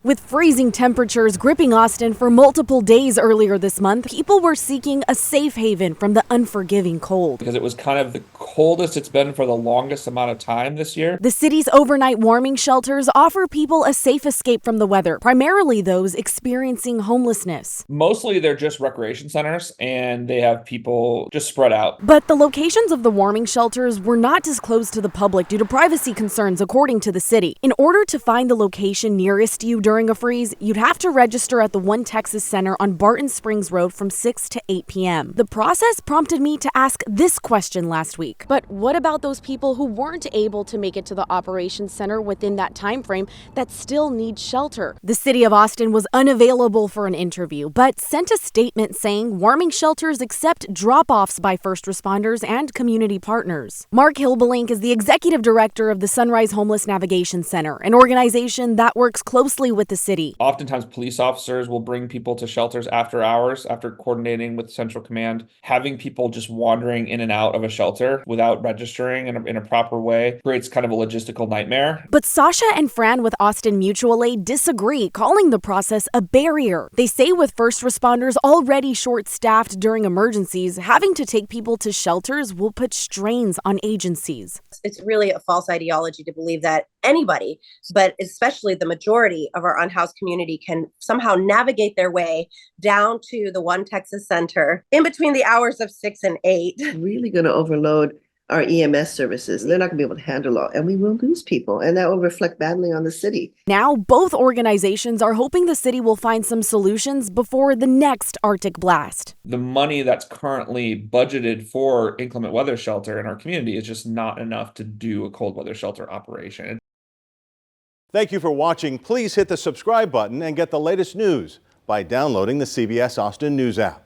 With freezing temperatures gripping Austin for multiple days earlier this month, people were seeking a safe haven from the unforgiving cold. Because it was kind of the coldest it's been for the longest amount of time this year. The city's overnight warming shelters offer people a safe escape from the weather, primarily those experiencing homelessness. Mostly they're just recreation centers and they have people just spread out. But the locations of the warming shelters were not disclosed to the public due to privacy concerns, according to the city. In order to find the location nearest you during a freeze, you'd have to register at the One Texas Center on Barton Springs Road from 6 to 8 p.m. The process prompted me to ask this question last week. But what about those people who weren't able to make it to the operations center within that time frame that still need shelter? The city of Austin was unavailable for an interview, but sent a statement saying warming shelters accept drop-offs by first responders and community partners. Mark Hilbelink is the executive director of the Sunrise Homeless Navigation Center, an organization that works closely with the city. Oftentimes police officers will bring people to shelters after hours, after coordinating with Central Command. Having people just wandering in and out of a shelter without registering in a proper way creates kind of a logistical nightmare. But Sasha and Fran with Austin Mutual Aid disagree, calling the process a barrier. They say with first responders already short-staffed during emergencies, having to take people to shelters will put strains on agencies. It's really a false ideology to believe that anybody, but especially the majority of our unhoused community, can somehow navigate their way down to the One Texas Center in between the hours of 6 and 8. Really going to overload our EMS services. They're not going to be able to handle it, and we will lose people, and that will reflect badly on the city. Now, both organizations are hoping the city will find some solutions before the next Arctic blast. The money that's currently budgeted for inclement weather shelter in our community is just not enough to do a cold weather shelter operation. Thank you for watching. Please hit the subscribe button and get the latest news by downloading the CBS Austin News app.